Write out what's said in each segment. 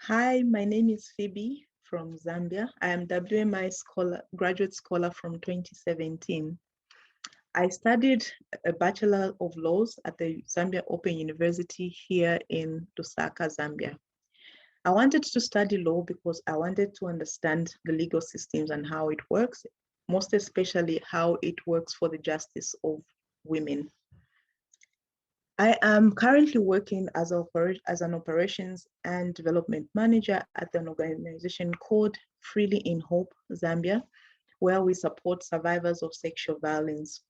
Hi, my name is Phoebe from Zambia. I am WMI graduate scholar from 2017. I studied a Bachelor of Laws at the Zambia Open University here in Lusaka, Zambia. I wanted to study law because I wanted to understand the legal systems and how it works, most especially how it works for the justice of women. I am currently working as an operations and development manager at an organization called Freely in Hope, Zambia, where we support survivors of sexual violence.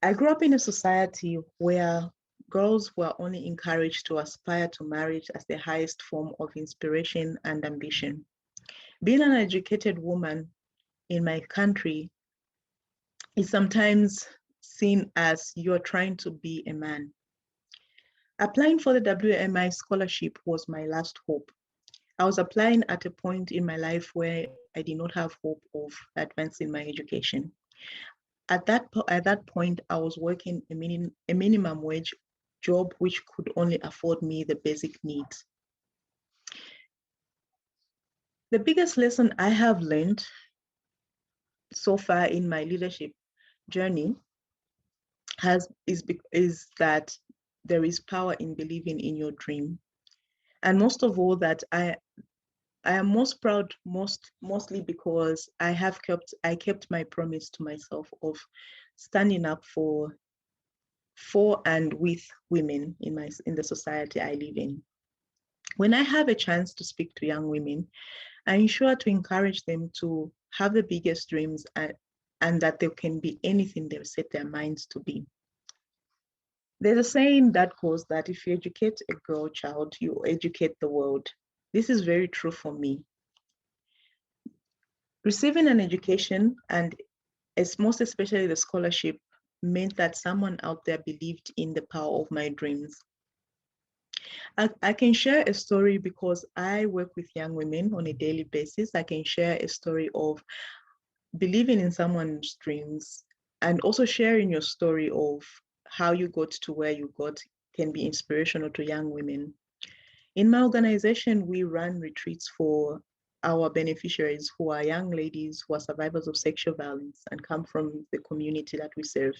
I grew up in a society where girls were only encouraged to aspire to marriage as the highest form of inspiration and ambition. Being an educated woman in my country is sometimes seen as you're trying to be a man. Applying for the WMI scholarship was my last hope. I was applying at a point in my life where I did not have hope of advancing my education. At that point, I was working a minimum wage job which could only afford me the basic needs. The biggest lesson I have learned so far in my leadership journey is that there is power in believing in your dream. And most of all, that I am most proud mostly because I kept my promise to myself of standing up for and with women in the society I live in. When I have a chance to speak to young women, I ensure to encourage them to have the biggest dreams and that they can be anything they've set their minds to be. There's a saying that goes that if you educate a girl child, you educate the world. This is very true for me. Receiving an education, and most especially the scholarship, meant that someone out there believed in the power of my dreams. I can share a story because I work with young women on a daily basis. I can share a story of believing in someone's dreams and also sharing your story of how you got to where you got can be inspirational to young women. In my organization, we run retreats for our beneficiaries who are young ladies who are survivors of sexual violence and come from the community that we serve.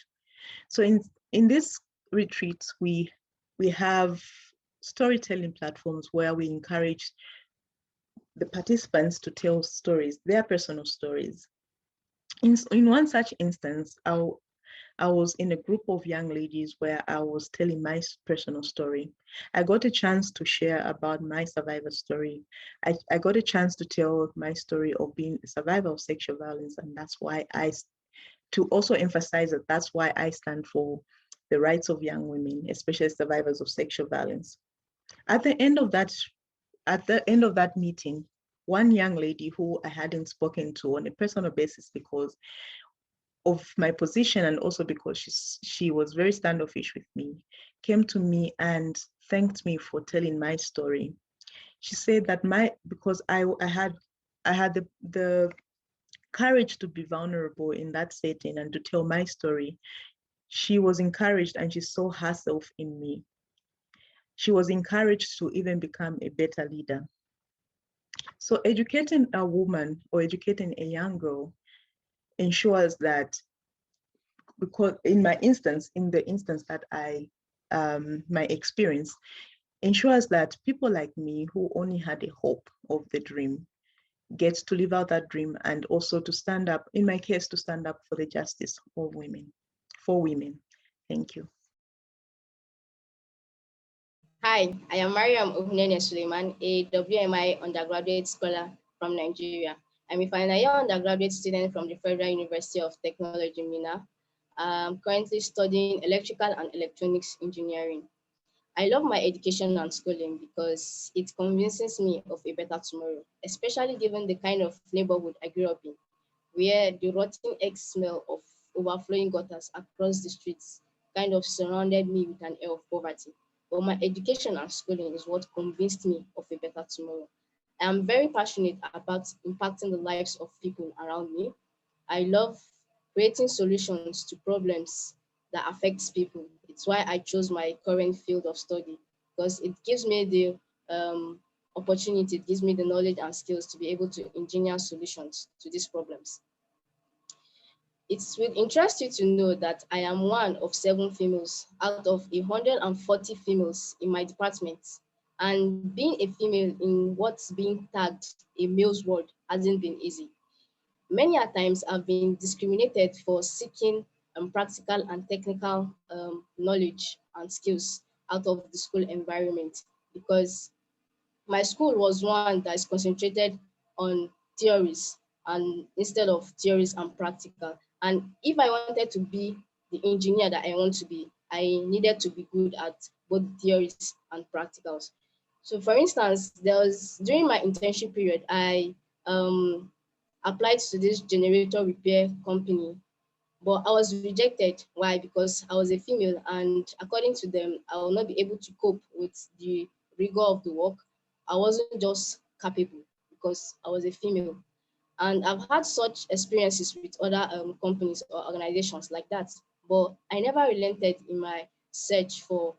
So in this retreats, we have storytelling platforms where we encourage the participants to tell stories, their personal stories. In one such instance, I was in a group of young ladies where I was telling my personal story. I got a chance to share about my survivor story. I got a chance to tell my story of being a survivor of sexual violence, and that's why to also emphasize that that's why I stand for the rights of young women, especially survivors of sexual violence. At the end of that, at the end of that meeting, one young lady who I hadn't spoken to on a personal basis because of my position and also because she was very standoffish with me, came to me and thanked me for telling my story. She said that because I had the courage to be vulnerable in that setting and to tell my story, she was encouraged and she saw herself in me. She was encouraged to even become a better leader. So educating a woman or educating a young girl ensures that, because in the instance that my experience ensures that people like me who only had a hope of the dream gets to live out that dream and also to stand up, in my case, to stand up for the justice of women, for women. Thank you. Hi, I am Mariam Ogunene Suleiman, a WMI undergraduate scholar from Nigeria. I'm a final year undergraduate student from the Federal University of Technology, Minna. I'm currently studying electrical and electronics engineering. I love my education and schooling because it convinces me of a better tomorrow, especially given the kind of neighborhood I grew up in, where the rotten egg smell of overflowing gutters across the streets kind of surrounded me with an air of poverty. But my education and schooling is what convinced me of a better tomorrow. I am very passionate about impacting the lives of people around me. I love creating solutions to problems that affects people. It's why I chose my current field of study because it gives me the opportunity, it gives me the knowledge and skills to be able to engineer solutions to these problems. It will interest you to know that I am one of 7 females out of 140 females in my department. And being a female in what's being tagged a male's world hasn't been easy. Many a times I've been discriminated for seeking practical and technical knowledge and skills out of the school environment, because my school was one that is concentrated on theories and instead of theories and practical. And if I wanted to be the engineer that I want to be, I needed to be good at both theories and practicals. So for instance, there was during my internship period, I um, applied to this generator repair company, but I was rejected. Why? Because I was a female, and according to them, I will not be able to cope with the rigor of the work. I wasn't just capable because I was a female. And I've had such experiences with other companies or organizations like that. But I never relented in my search for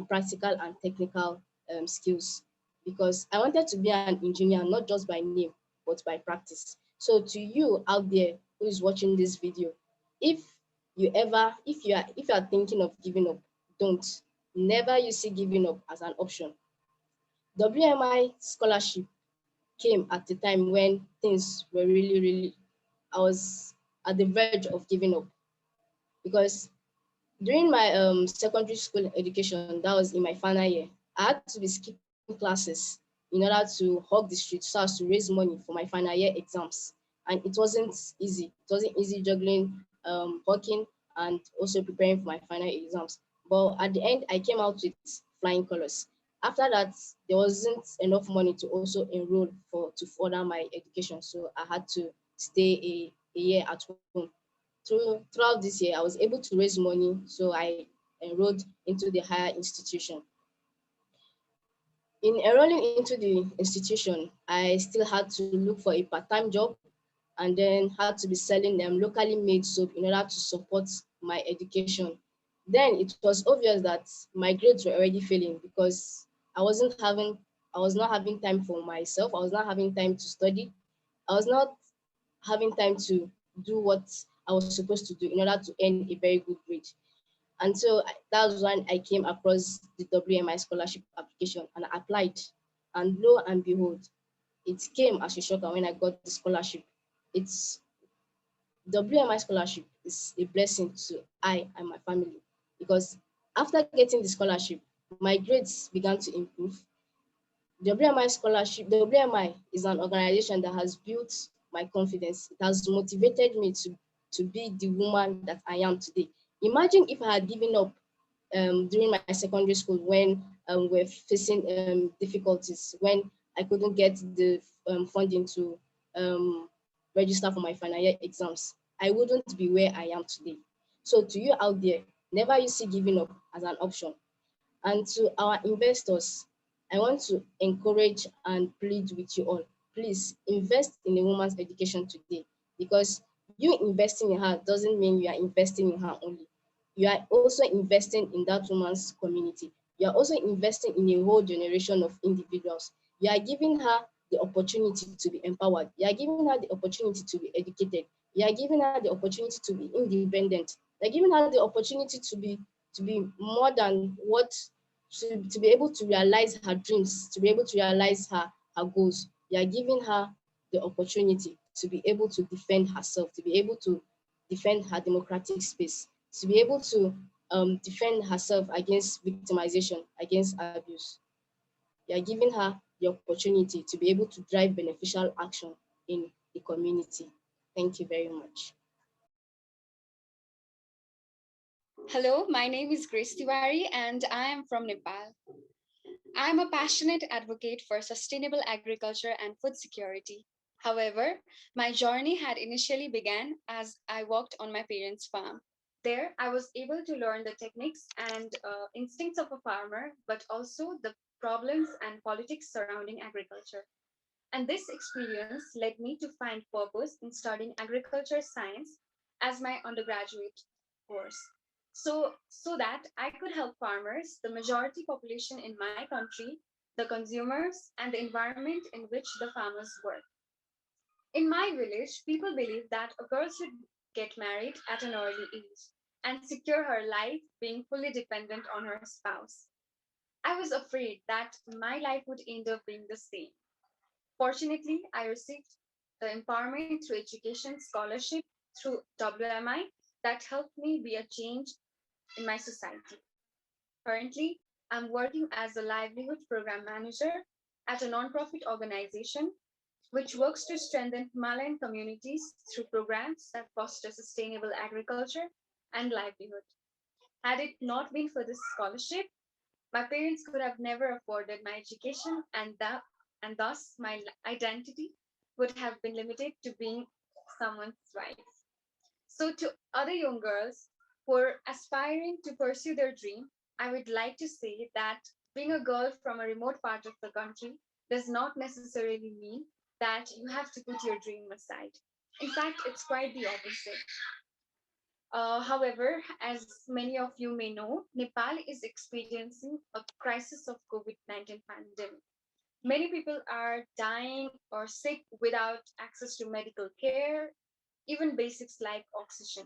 practical and technical skills, because I wanted to be an engineer, not just by name, but by practice. So to you out there who is watching this video, if if you are thinking of giving up, don't. Never you see giving up as an option. WMI scholarship came at a time when things were really, I was at the verge of giving up, because during my secondary school education, that was in my final year, I had to be skipping classes in order to hug the streets so as to raise money for my final year exams. And it wasn't easy. It wasn't easy juggling working and also preparing for my final exams. But at the end, I came out with flying colors. After that, there wasn't enough money to also enroll to further my education. So I had to stay a year at home. Throughout this year, I was able to raise money, so I enrolled into the higher institution. In enrolling into the institution, I still had to look for a part-time job and then had to be selling them locally made soap in order to support my education. Then it was obvious that my grades were already failing because I was not having time for myself. I was not having time to study. I was not having time to do what I was supposed to do in order to earn a very good grade. And so that was when I came across the WMI scholarship application and I applied. And lo and behold, it came as a shocker when I got the scholarship. It's WMI scholarship is a blessing to I and my family, because after getting the scholarship, my grades began to improve. WMI scholarship, WMI is an organization that has built my confidence. It has motivated me to be the woman that I am today. Imagine if I had given up during my secondary school when we're facing difficulties, when I couldn't get the funding to um, register for my final year exams. I wouldn't be where I am today. So to you out there, never you see giving up as an option. And to our investors, I want to encourage and plead with you all. Please invest in a woman's education today, because you investing in her doesn't mean you are investing in her only. You are also investing in that woman's community. You are also investing in a whole generation of individuals. You are giving her the opportunity to be empowered. You are giving her the opportunity to be educated. You are giving her the opportunity to be independent. You are giving her the opportunity to be more than what to be able to realize her dreams, to be able to realize her goals. You are giving her the opportunity to be able to defend herself, to be able to defend her democratic space, to be able to defend herself against victimization, against abuse. You are giving her the opportunity to be able to drive beneficial action in the community. Thank you very much. Hello, my name is Grace Tiwari and I am from Nepal. I am a passionate advocate for sustainable agriculture and food security. However, my journey had initially began as I worked on my parents' farm. There, I was able to learn the techniques and instincts of a farmer, but also the problems and politics surrounding agriculture. And this experience led me to find purpose in studying agriculture science as my undergraduate course. So that I could help farmers, the majority population in my country, the consumers, and the environment in which the farmers work. In my village, people believe that a girl should get married at an early age and secure her life being fully dependent on her spouse. I was afraid that my life would end up being the same. Fortunately, I received the empowerment through education scholarship through WMI that helped me be a change in my society. Currently, I'm working as a livelihood program manager at a nonprofit organization which works to strengthen Himalayan communities through programs that foster sustainable agriculture and livelihood. Had it not been for this scholarship, my parents could have never afforded my education, and thus my identity would have been limited to being someone's wife. So, to other young girls who are aspiring to pursue their dream, I would like to say that being a girl from a remote part of the country does not necessarily mean that you have to put your dream aside. In fact, it's quite the opposite. However, as many of you may know, Nepal is experiencing a crisis of COVID-19 pandemic. Many people are dying or sick without access to medical care, even basics like oxygen.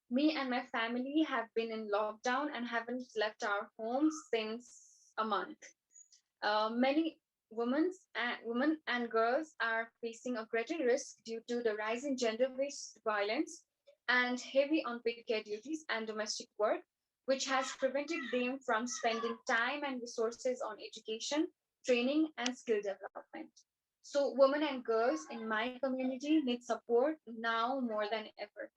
Me and my family have been in lockdown and haven't left our homes since a month. Many women and girls are facing a greater risk due to the rise in gender-based violence and heavy unpaid care duties and domestic work, which has prevented them from spending time and resources on education, training, and skill development. So, women and girls in my community need support now more than ever.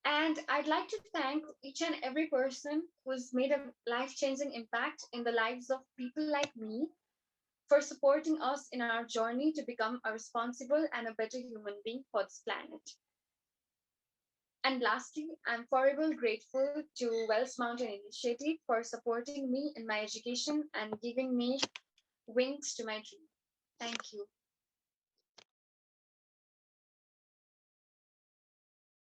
And I'd like to thank each and every person who's made a life changing impact in the lives of people like me for supporting us in our journey to become a responsible and a better human being for this planet. And lastly, I'm forever grateful to Wells Mountain Initiative for supporting me in my education and giving me wings to my dream. Thank you.